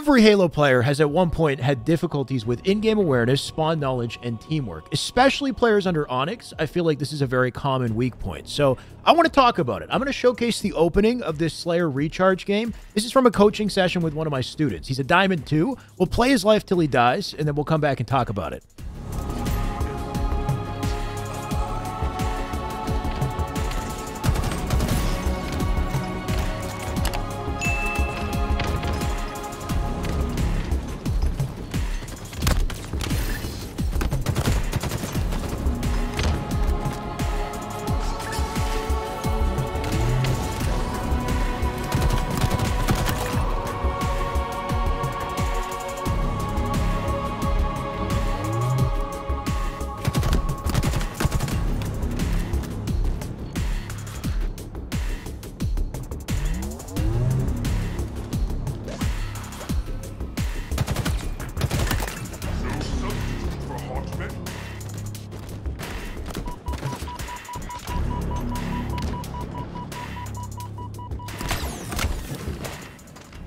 Every Halo player has at one point had difficulties with in-game awareness, spawn knowledge, and teamwork. Especially players under Onyx, I feel like this is a very common weak point. So I want to talk about it. I'm going to showcase the opening of this Slayer Recharge game. This is from a coaching session with one of my students. He's a Diamond 2. We'll play his life till he dies, and then we'll come back and talk about it.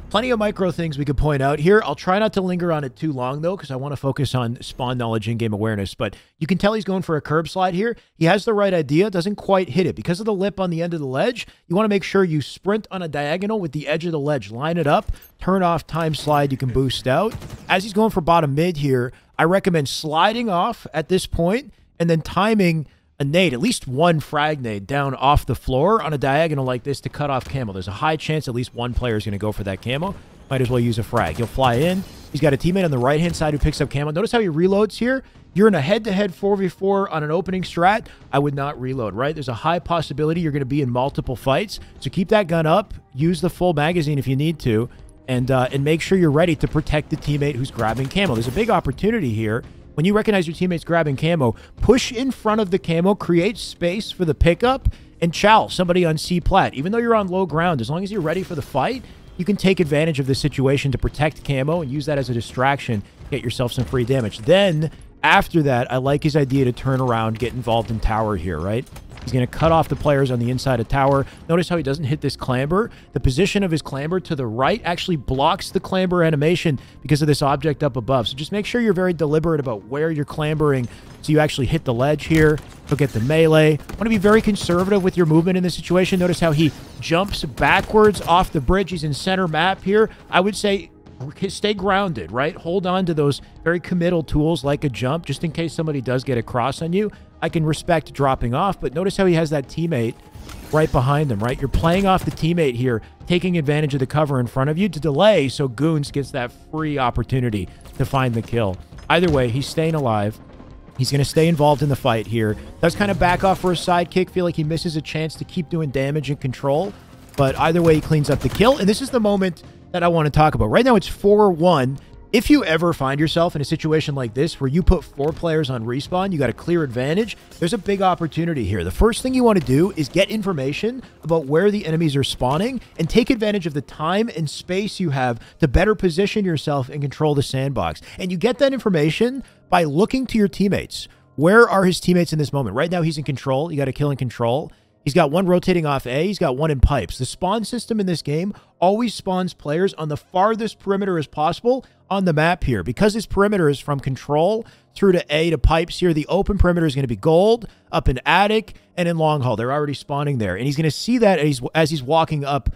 Plenty of micro things we could point out here. I'll try not to linger on it too long, though, because I want to focus on spawn knowledge and game awareness. But you can tell he's going for a curb slide here. He has the right idea, doesn't quite hit it. Because of the lip on the end of the ledge, you want to make sure you sprint on a diagonal with the edge of the ledge. Line it up, turn off time slide, you can boost out. As he's going for bottom mid here, I recommend sliding off at this point and then timing a nade, at least one frag nade down off the floor on a diagonal like this to cut off camo. There's a high chance at least one player is going to go for that camo. Might as well use a frag. He'll fly in. He's got a teammate on the right-hand side who picks up camo. Notice how he reloads here. You're in a head-to-head 4v4 on an opening strat. I would not reload, right? There's a high possibility you're going to be in multiple fights. So keep that gun up. Use the full magazine if you need to. And make sure you're ready to protect the teammate who's grabbing camo. There's a big opportunity here. When you recognize your teammate's grabbing camo, push in front of the camo, create space for the pickup, and chow somebody on C plat. Even though you're on low ground, as long as you're ready for the fight, you can take advantage of the situation to protect camo and use that as a distraction, get yourself some free damage. Then, after that, I like his idea to turn around, get involved in tower here, right? He's going to cut off the players on the inside of tower. Notice how he doesn't hit this clamber. The position of his clamber to the right actually blocks the clamber animation because of this object up above. So just make sure you're very deliberate about where you're clambering so you actually hit the ledge here. He'll get the melee. Want to be very conservative with your movement in this situation. Notice how he jumps backwards off the bridge. He's in center map here. I would say stay grounded, right? Hold on to those very committal tools like a jump just in case somebody does get across on you. I can respect dropping off, but notice how he has that teammate right behind him, right? You're playing off the teammate here, taking advantage of the cover in front of you to delay so Goons gets that free opportunity to find the kill. Either way, he's staying alive. He's going to stay involved in the fight here. Does kind of back off for a sidekick. Feel like he misses a chance to keep doing damage and control. But either way, he cleans up the kill. And this is the moment that I want to talk about. Right now, it's 4-1. If you ever find yourself in a situation like this where you put 4 players on respawn, you got a clear advantage, there's a big opportunity here. The first thing you want to do is get information about where the enemies are spawning and take advantage of the time and space you have to better position yourself and control the sandbox. And you get that information by looking to your teammates. Where are his teammates in this moment? Right now, he's in control. You got a kill in control. He's got one rotating off A. He's got one in pipes. The spawn system in this game always spawns players on the farthest perimeter as possible on the map here. Because his perimeter is from control through to A to pipes here, the open perimeter is going to be gold, up in attic, and in long haul. They're already spawning there. And he's going to see that as he's walking up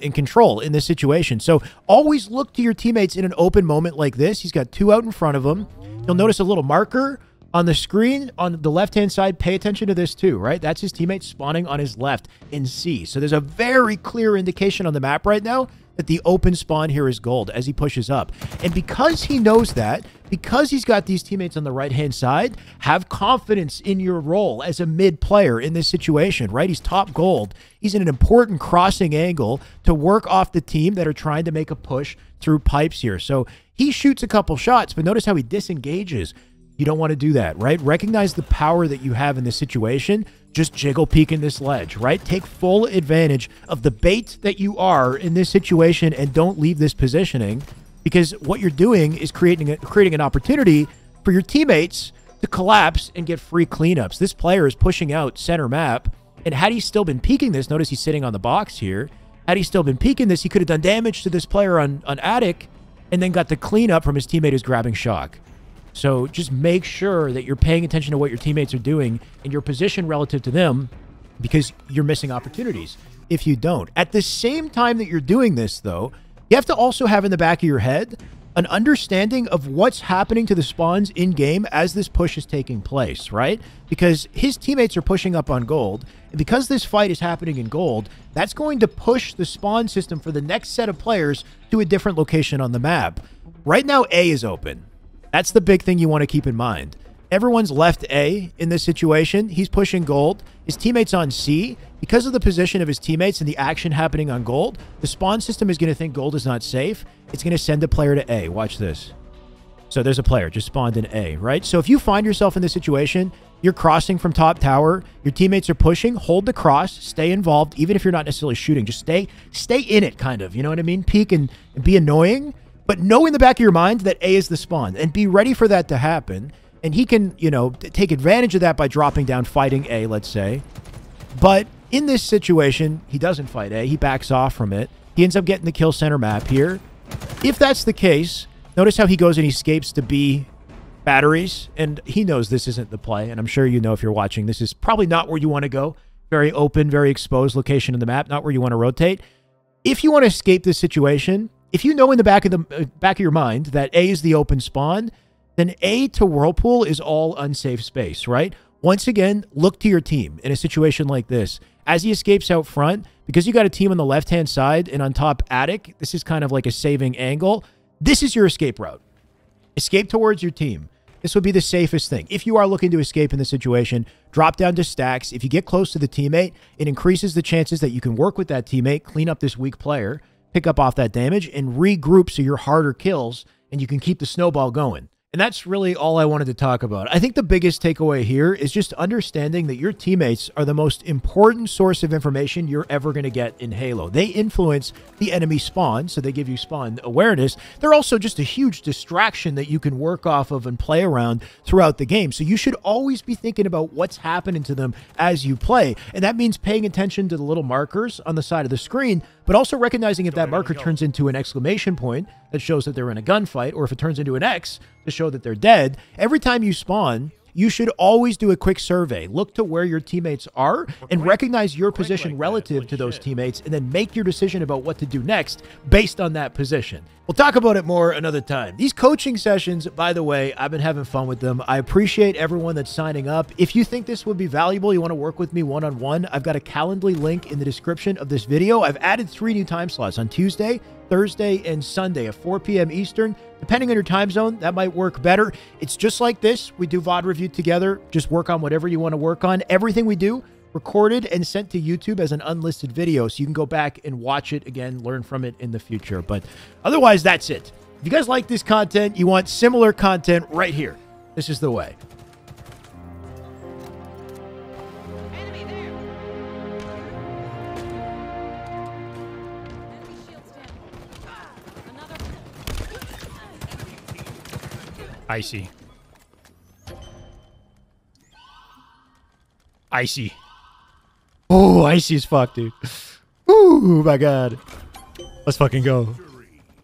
in control in this situation. So always look to your teammates in an open moment like this. He's got 2 out in front of him. You'll notice a little marker on the screen on the left-hand side. Pay attention to this too, right? That's his teammate spawning on his left in C. So there's a very clear indication on the map right now that the open spawn here is gold as he pushes up. And because he knows that, because he's got these teammates on the right-hand side, have confidence in your role as a mid player in this situation, right? He's top gold. He's in an important crossing angle to work off the team that are trying to make a push through pipes here. So he shoots a couple shots, but notice how he disengages. You don't want to do that, right? Recognize the power that you have in this situation. Just jiggle peek in this ledge, right? Take full advantage of the bait that you are in this situation and don't leave this positioning, because what you're doing is creating an opportunity for your teammates to collapse and get free cleanups. This player is pushing out center map, and had he still been peeking this, notice he's sitting on the box here. Had he still been peeking this, he could have done damage to this player on attic, and then got the cleanup from his teammate who's grabbing shock. So just make sure that you're paying attention to what your teammates are doing and your position relative to them, because you're missing opportunities if you don't. At the same time that you're doing this, though, you have to also have in the back of your head an understanding of what's happening to the spawns in-game as this push is taking place, right? Because his teammates are pushing up on gold, and because this fight is happening in gold, that's going to push the spawn system for the next set of players to a different location on the map. Right now, A is open. That's the big thing you want to keep in mind. Everyone's left A in this situation. He's pushing gold. His teammate's on C. Because of the position of his teammates and the action happening on gold, the spawn system is going to think gold is not safe. It's going to send a player to A. Watch this. So there's a player just spawned in A, right? So if you find yourself in this situation, you're crossing from top tower, your teammates are pushing, hold the cross, stay involved, even if you're not necessarily shooting. Just stay in it, kind of. You know what I mean? Peek and be annoying, but know in the back of your mind that A is the spawn, and be ready for that to happen. And he can, you know, take advantage of that by dropping down, fighting A, let's say. But in this situation, he doesn't fight A. He backs off from it. He ends up getting the kill center map here. If that's the case, notice how he goes and he escapes to B batteries. And he knows this isn't the play. And I'm sure you know if you're watching, this is probably not where you want to go. Very open, very exposed location in the map. Not where you want to rotate. If you want to escape this situation, if you know in the back of your mind that A is the open spawn, then A to Whirlpool is all unsafe space, right? Once again, look to your team in a situation like this. As he escapes out front, because you got a team on the left-hand side and on top attic, this is kind of like a saving angle. This is your escape route. Escape towards your team. This would be the safest thing. If you are looking to escape in this situation, drop down to stacks. If you get close to the teammate, it increases the chances that you can work with that teammate, clean up this weak player, pick up off that damage, and regroup so you're harder kills, and you can keep the snowball going. And that's really all I wanted to talk about. I think the biggest takeaway here is just understanding that your teammates are the most important source of information you're ever going to get in Halo. They influence the enemy spawn, so they give you spawn awareness. They're also just a huge distraction that you can work off of and play around throughout the game. So you should always be thinking about what's happening to them as you play. And that means paying attention to the little markers on the side of the screen, but also recognizing if that marker turns into an exclamation point that shows that they're in a gunfight, or if it turns into an X to show that they're dead. Every time you spawn, you should always do a quick survey. Look to where your teammates are and recognize your position relative to those teammates, and then make your decision about what to do next based on that position. We'll talk about it more another time. These coaching sessions, by the way, I've been having fun with them. I appreciate everyone that's signing up. If you think this would be valuable, you want to work with me one-on-one, I've got a Calendly link in the description of this video. I've added 3 new time slots on Tuesday, Thursday, and Sunday at 4 p.m. Eastern. Depending on your time zone, that might work better. It's just like this. We do VOD review together. Just work on whatever you want to work on. Everything we do recorded and sent to YouTube as an unlisted video, so you can go back and watch it again, learn from it in the future. But otherwise, that's it. If you guys like this content, you want similar content right here, this is the way. Enemy there. Enemy shield standing. Another. Icy. Icy. Oh, icy as fuck, dude. Oh my god. Let's fucking go.